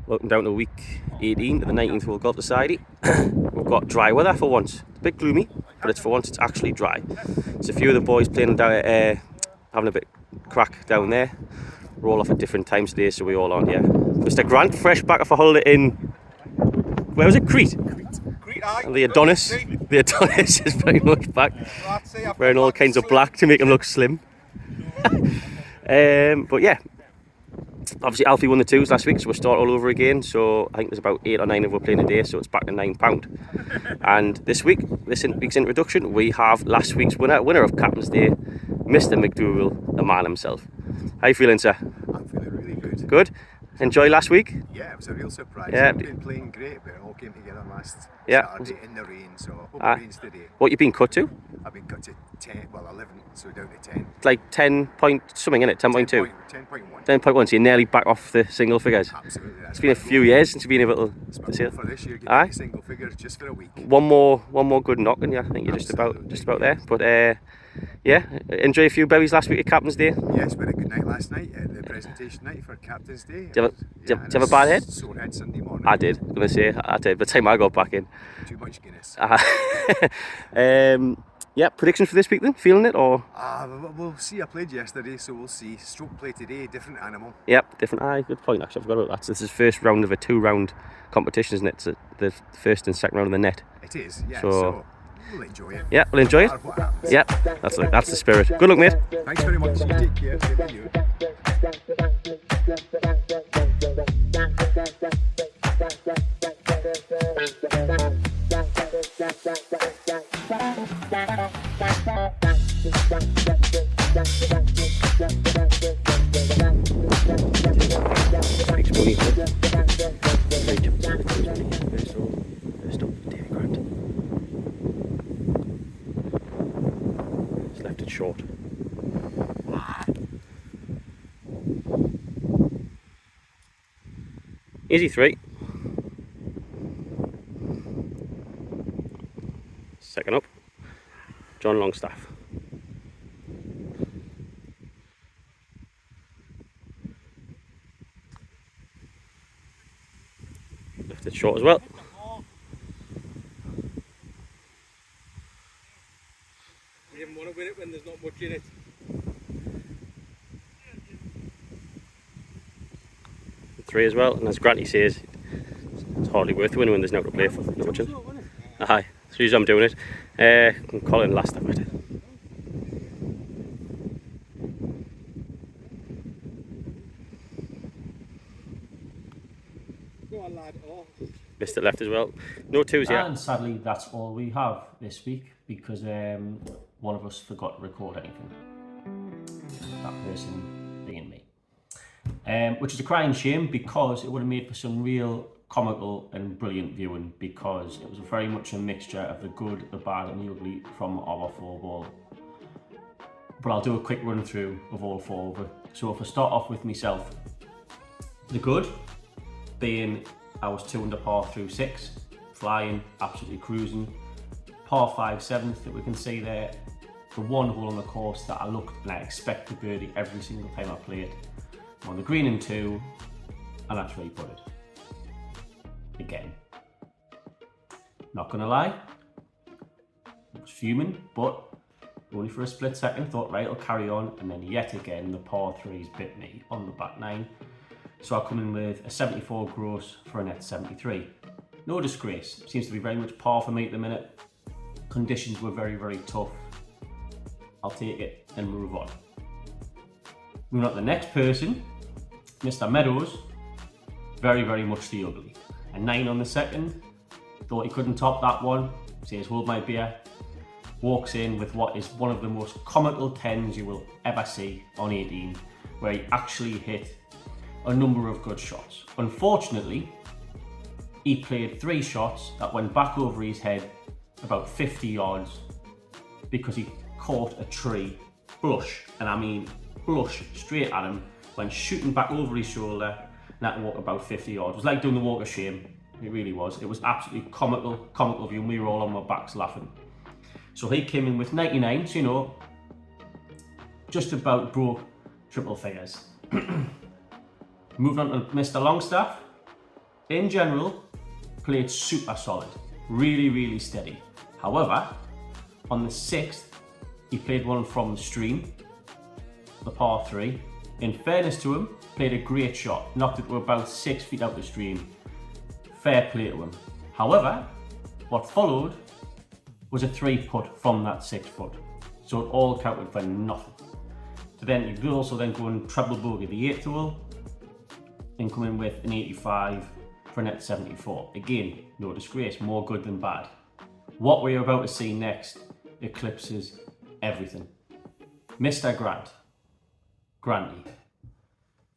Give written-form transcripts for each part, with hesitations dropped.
Welcome down to week 18 of the 19th World Golf Society. We've got dry weather for once. It's a bit gloomy, but for once it's actually dry. There's a few of the boys playing down, having a bit crack down there. We're all off at different times today, so we all aren't here. Mr. Grant, fresh back off a holiday in, where was it? Crete. And the Adonis is very much back, wearing all kinds of black to make him look slim. But yeah, obviously Alfie won the twos last week, so we'll start all over again. So I think there's about 8 or 9 of us playing a day, so it's back to £9. And this week's introduction, we have last week's winner of Captain's Day, Mr. McDougall, the man himself. How you feeling, sir? I'm feeling really good. Good? Enjoy last week? Yeah, it was a real surprise. Yeah. I've been playing great, but it all came together last Saturday in the rain, so I hope it rains today. What you been cut to? I've been cut to 11, so down to 10. It's like 10 point something, isn't it? 10.2? 10.1. 10.1, so you're nearly back off the single figures. Absolutely. It's been a few years since you've been able to see it. For this year, getting single figures just for a week. One more good knock, and yeah, I think you're just about there. But yeah, enjoy a few berries last week at Captain's Day. Yes, we had a good night last night at the presentation night for Captain's Day. Did you have a bad head? Sore head Sunday morning. I did. I'm gonna say I did. By the time I got back in. Too much Guinness. Yeah, predictions for this week then? Feeling it or? We'll see. I played yesterday, so we'll see. Stroke play today, different animal. Yep, different. Good point. Actually, I forgot about that. So this is the first round of a 2-round competition, isn't it? So the first and second round of the net. It is. Yeah. So we'll enjoy it. Yeah, we'll enjoy it. Yeah, that's the spirit. Good luck, mate. Thanks very much. You take care. Same to you. First up, David Grant. He's left it short. Easy 3. Second up, John Longstaff. Left it short as well. We didn't want to win it when there's not much in it. 3 as well, and as Granty says, it's hardly worth winning when there's no to play for. No much in. Aye, as soon as I'm doing it. I'm calling last of it. Go on, lad. Oh. Missed it left as well. No twos yet. And sadly, that's all we have this week because one of us forgot to record anything. That person being me. Which is a crying shame because it would have made for some real comical and brilliant viewing because it was very much a mixture of the good, the bad and the ugly from our 4-ball. But I'll do a quick run through of all 4 of it. So if I start off with myself, the good being I was 2 under par through 6, flying, absolutely cruising. Par 5 7th that we can see there, the one hole on the course that I looked and I expect to birdie every single time I play it. I'm on the green in 2, and I 3-putted. Again. Not gonna lie, I was fuming, but only for a split second, thought right, I'll carry on, and then yet again the par 3s bit me on the back 9. So I come in with a 74 gross for a net 73. No disgrace, seems to be very much par for me at the minute. Conditions were very, very tough. I'll take it and move on. Moving on to the next person, Mr. Meadows, very, very much the ugly. A 9 on the second, thought he couldn't top that one, says hold my beer, walks in with what is one of the most comical 10s you will ever see on 18, where he actually hit a number of good shots. Unfortunately, he played 3 shots that went back over his head about 50 yards because he caught a tree flush, and I mean flush straight at him, went shooting back over his shoulder and had to walk about 50 yards. It was like doing the walk of shame. It really was. It was absolutely comical view, and we were all on our backs laughing. So he came in with 99, so you know, just about broke triple figures. Moving on to Mr. Longstaff, in general, played super solid, really, really steady. However, on the 6th, he played one from the stream, the par 3. In fairness to him, played a great shot, knocked it to about 6 feet out the stream. Fair play to him. However, what followed was a 3-putt from that 6 foot. So it all counted for nothing. So then you could also then go and treble bogey the 8th hole and come in with an 85 for a net 74. Again, no disgrace, more good than bad. What we're about to see next eclipses everything. Mr. Granty.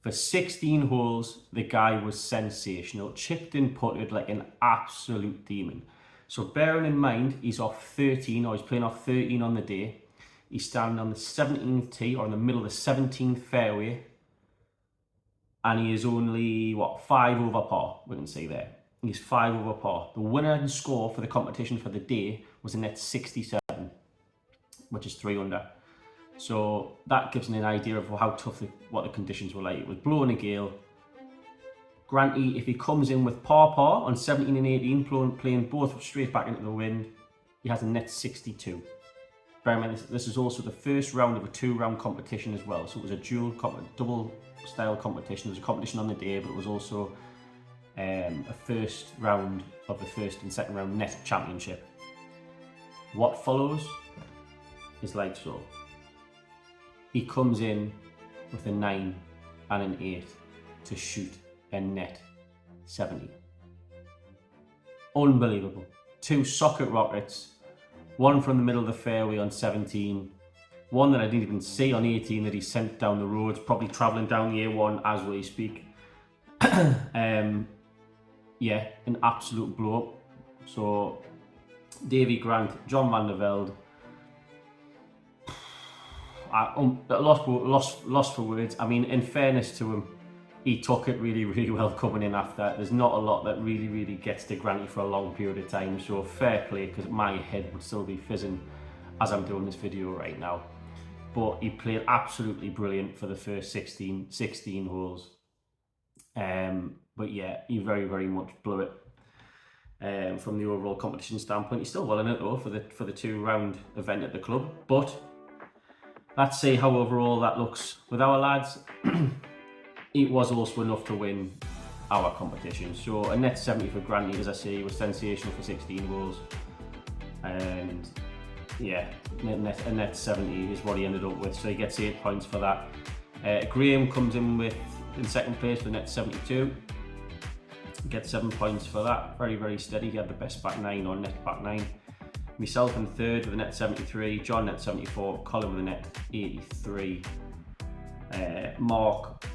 For 16 holes, the guy was sensational. Chipped and putted like an absolute demon. So bearing in mind, he's off 13, or he's playing off 13 on the day. He's standing on the 17th tee, or in the middle of the 17th fairway. And he is only, 5 over par, we can see there. He's 5 over par. The winner and score for the competition for the day was a net 67, which is 3 under. So that gives me an idea of how tough, what the conditions were like. It was blowing a gale. Granty, if he comes in with par on 17 and 18, playing both straight back into the wind, he has a net 62. Bear in mind, this is also the first round of a 2-round competition as well. So it was a double style competition. There was a competition on the day, but it was also a first round of the first and second round net championship. What follows is like so. He comes in with a 9 and an 8 to shoot a net 70. Unbelievable. 2 socket rockets, one from the middle of the fairway on 17, one that I didn't even see on 18 that he sent down the roads, probably travelling down the A1 as we speak. Yeah, an absolute blow up. So, Davy Grant, John van der Velde, lost for words. I mean, in fairness to him, he took it really, really well coming in after. There's not a lot that really gets to Granty for a long period of time, so fair play, because my head would still be fizzing as I'm doing this video right now. But he played absolutely brilliant for the first 16 holes. But yeah, he very much blew it from the overall competition standpoint. He's still well in it though for the 2-round event at the club. But let's see how overall that looks with our lads. It was also enough to win our competition. So a net 70 for Granty, as I say, was sensational for 16 holes. And yeah, a net 70 is what he ended up with. So he gets 8 points for that. Graham comes in second place with a net 72. Gets 7 points for that. Very steady. He had the best back 9 on net back 9. Myself in third with a net 73. John net 74. Colin with a net 83. Mark,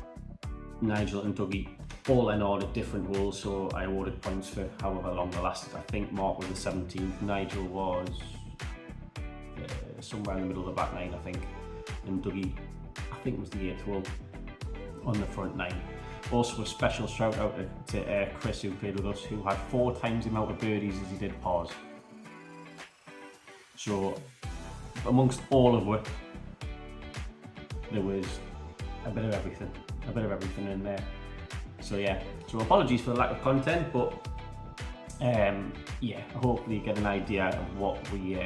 Nigel and Dougie all in order different holes, so I awarded points for however long they lasted. I think Mark was the 17th, Nigel was somewhere in the middle of the back 9 I think, and Dougie I think was the 8th hole on the front 9. Also a special shout out to Chris, who played with us, who had 4 times the amount of birdies as he did pars. So amongst all of it, there was a bit of everything in there. So yeah, so apologies for the lack of content, but yeah, hopefully you get an idea of what we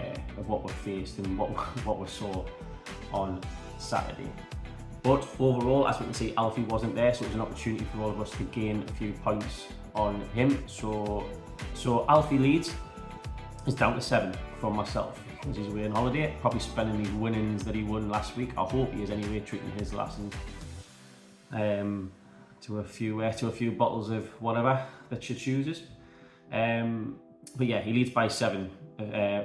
faced and what we saw on Saturday. But overall, as we can see, Alfie wasn't there, so it was an opportunity for all of us to gain a few points on him. So Alfie leads is down to 7 from myself, because he's away on holiday, probably spending these winnings that he won last week. I hope he is anyway, treating his lessons to a few bottles of whatever that she chooses. But yeah, he leads by 7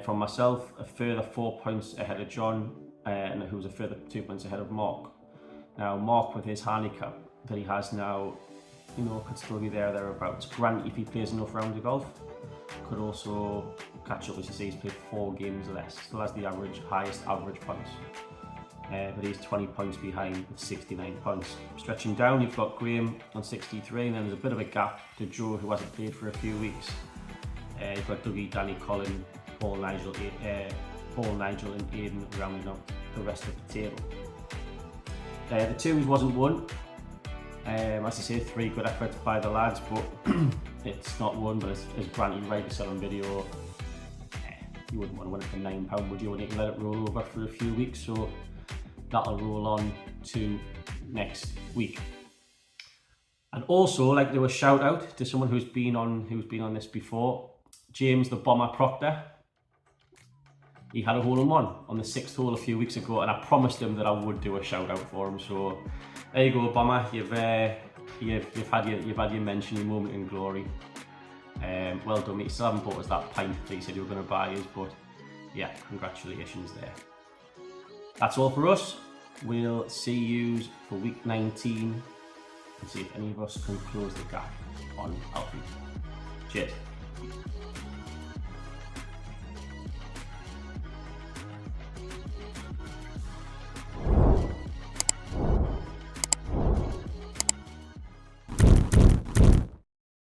from myself, a further 4 points ahead of John, and who's a further 2 points ahead of Mark. Now Mark, with his handicap that he has now, could still be thereabouts. Grant, if he plays enough rounds of golf, could also catch up. As you see, he's played 4 games less, still has the highest average points. But he's 20 points behind with 69 points. Stretching down, you've got Graham on 63, and then there's a bit of a gap to Joe, who hasn't played for a few weeks. You've got Dougie, Danny, Colin, Paul, Nigel, and Aidan rounding up the rest of the table. The twos wasn't won. As I say, 3 good efforts by the lads, but it's not one, but as Granty right to sell on video, you wouldn't want to win it for £9, would you? And you can let it roll over for a few weeks, so that'll roll on to next week. And also, like, do a shout out to someone who's been on this before, James the Bomber Proctor. He had a hole-in-one on the 6th hole a few weeks ago, and I promised him that I would do a shout out for him. So there you go, Bomber. You've had your mention, your moment in glory. Well done, mate. You still haven't bought us that pint that you said you were going to buy us, but yeah, congratulations there. That's all for us. We'll see you for week 19 and see if any of us can close the gap on Alfie. Cheers.